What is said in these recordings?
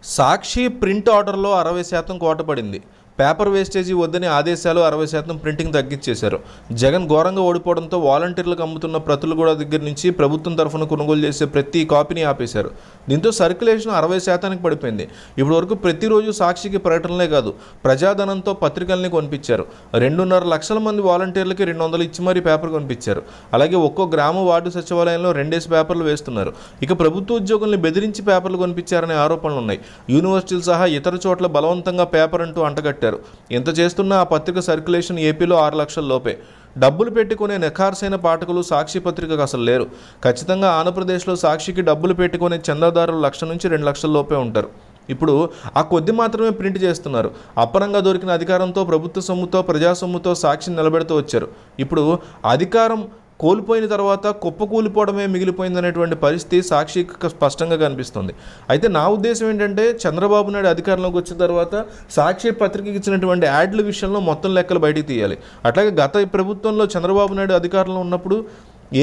సాక్షి print ఆర్డర్లో 60% కోట పడింది. Paper వేస్టేజీ వద్దని ఆదేశాలు, 60% ప్రింటింగ్ తగ్గించేశారు. జగన్ ఘోరంగా ఓడిపోవడంతో వాలంటీర్లకు అమ్ముతున్న ప్రతులు కూడా దగ్గర నుంచి ప్రభుత్వం తరఫున కొనుగోలు చేసే ప్రతి కాపీని ఆపేశారు. దీంతో సర్క్యులేషన్ 60%కి పడిపోయింది. ఇప్పటి వరకు ప్రతిరోజు సాక్షికి ప్రకటనలే కాదు, ప్రజాధనంతో పత్రికల్ని కొనిపించారు. 2.5 లక్షల మంది వాలంటీర్లకి 200 ఇచ్చి మరీ పేపర్ కొనిపించారు. అలాగే ఒక్కో గ్రామ వార్డు సచివాలయంలో 2 పేపర్లు వేస్తున్నారు. ఇక ప్రభుత్వ ఉద్యోగుల్ని బెదిరించి పేపర్లు కొనిపించారనే ఆరోపణలు ఉన్నాయి. యూనివర్సిటీలు సహా ఇతర చోట్ల బలవంతంగా పేపర్ అంటూ అంటగట్టారు. ఎంత చేస్తున్నా ఆ పత్రిక సర్క్యులేషన్ ఏపీలో 6 లక్షల లోపే. డబ్బులు పెట్టుకునే నిఖార్సైన పాఠకులు సాక్షి పత్రికకు అసలు లేరు. ఖచ్చితంగా ఆంధ్రప్రదేశ్లో సాక్షికి డబ్బులు పెట్టుకునే చందాదారులు 1 నుంచి 2 లక్షల లోపే ఉంటారు. ఇప్పుడు ఆ కొద్ది మాత్రమే ప్రింట్ చేస్తున్నారు. అప్పరంగా దొరికిన అధికారంతో, ప్రభుత్వ సొమ్ముతో, ప్రజా సొమ్ముతో సాక్షిని నిలబెడుతూ వచ్చారు. ఇప్పుడు అధికారం కోల్పోయిన తర్వాత కుప్పకూలిపోవడమే మిగిలిపోయిందనేటువంటి పరిస్థితి సాక్షికి స్పష్టంగా కనిపిస్తుంది. అయితే నా ఉద్దేశం ఏంటంటే, చంద్రబాబు నాయుడు అధికారంలోకి వచ్చిన తర్వాత సాక్షి పత్రికకి ఇచ్చినటువంటి యాడ్ల విషయంలో మొత్తం లెక్కలు బయటికి తీయాలి. అట్లాగే గత ప్రభుత్వంలో చంద్రబాబు నాయుడు అధికారంలో ఉన్నప్పుడు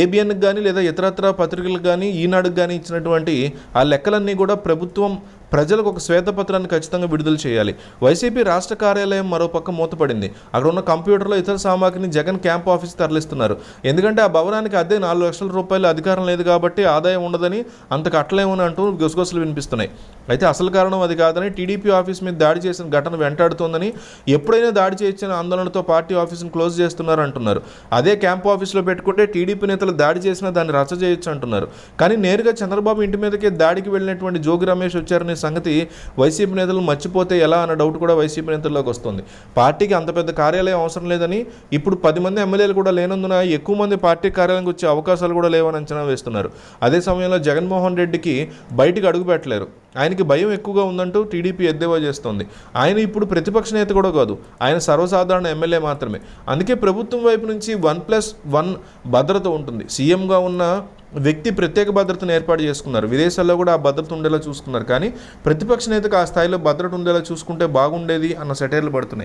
ఏబిఎన్కి కానీ లేదా ఇతరత్ర పత్రికలకు కానీ ఈనాడుకు కానీ ఇచ్చినటువంటి ఆ లెక్కలన్నీ కూడా ప్రభుత్వం ప్రజలకు ఒక శ్వేతపత్రాన్ని ఖచ్చితంగా విడుదల చేయాలి. వైసీపీ రాష్ట్ర కార్యాలయం మరోపక్క మూతపడింది. అక్కడ ఉన్న కంప్యూటర్లో ఇతర సామాగ్రిని జగన్ క్యాంప్ ఆఫీస్ తరలిస్తున్నారు. ఎందుకంటే ఆ భవనానికి అద్దె 4 లక్షల రూపాయలు అధికారం లేదు కాబట్టి ఆదాయం ఉండదని, అంత కట్టలేమని అంటూ గుసగుసలు వినిపిస్తున్నాయి. అయితే అసలు కారణం అది కాదని, టీడీపీ ఆఫీస్ మీద దాడి చేసిన ఘటన వెంటాడుతోందని, ఎప్పుడైనా దాడి చేయొచ్చిన ఆందోళనతో పార్టీ ఆఫీసును క్లోజ్ చేస్తున్నారు అంటున్నారు. అదే క్యాంప్ ఆఫీస్లో పెట్టుకుంటే టీడీపీ నేతలు దాడి చేసినా దాన్ని రచ్చ చేయొచ్చు అంటున్నారు. కానీ నేరుగా చంద్రబాబు ఇంటి మీదకే దాడికి వెళ్ళినటువంటి జోగి రమేష్ వచ్చారనే సంగతి వైసీపీ నేతలు మర్చిపోతే ఎలా అన్న డౌట్ కూడా వైసీపీ నేతల్లోకి వస్తుంది. పార్టీకి అంత పెద్ద కార్యాలయం అవసరం లేదని, ఇప్పుడు 10 మంది ఎమ్మెల్యేలు కూడా లేనందున ఎక్కువ మంది పార్టీ కార్యాలయంకి వచ్చే అవకాశాలు కూడా లేవని అంచనా వేస్తున్నారు. అదే సమయంలో జగన్మోహన్ రెడ్డికి బయటికి అడుగు పెట్టలేరు. ఆయనకి భయం ఎక్కువగా ఉందంటూ టీడీపీ ఎద్దేవా చేస్తోంది. ఆయన ఇప్పుడు ప్రతిపక్ష నేత కూడా కాదు, ఆయన సర్వసాధారణ ఎమ్మెల్యే మాత్రమే. అందుకే ప్రభుత్వం వైపు నుంచి 1+1 భద్రత ఉంటుంది. సీఎంగా ఉన్న వ్యక్తి ప్రత్యేక భద్రతను ఏర్పాటు చేసుకున్నారు. విదేశాల్లో కూడా ఆ భద్రత ఉండేలా చూసుకున్నారు. కానీ ప్రతిపక్ష నేతకు ఆ స్థాయిలో భద్రత ఉండేలా చూసుకుంటే బాగుండేది అన్న సెటైర్లు పడుతున్నాయి.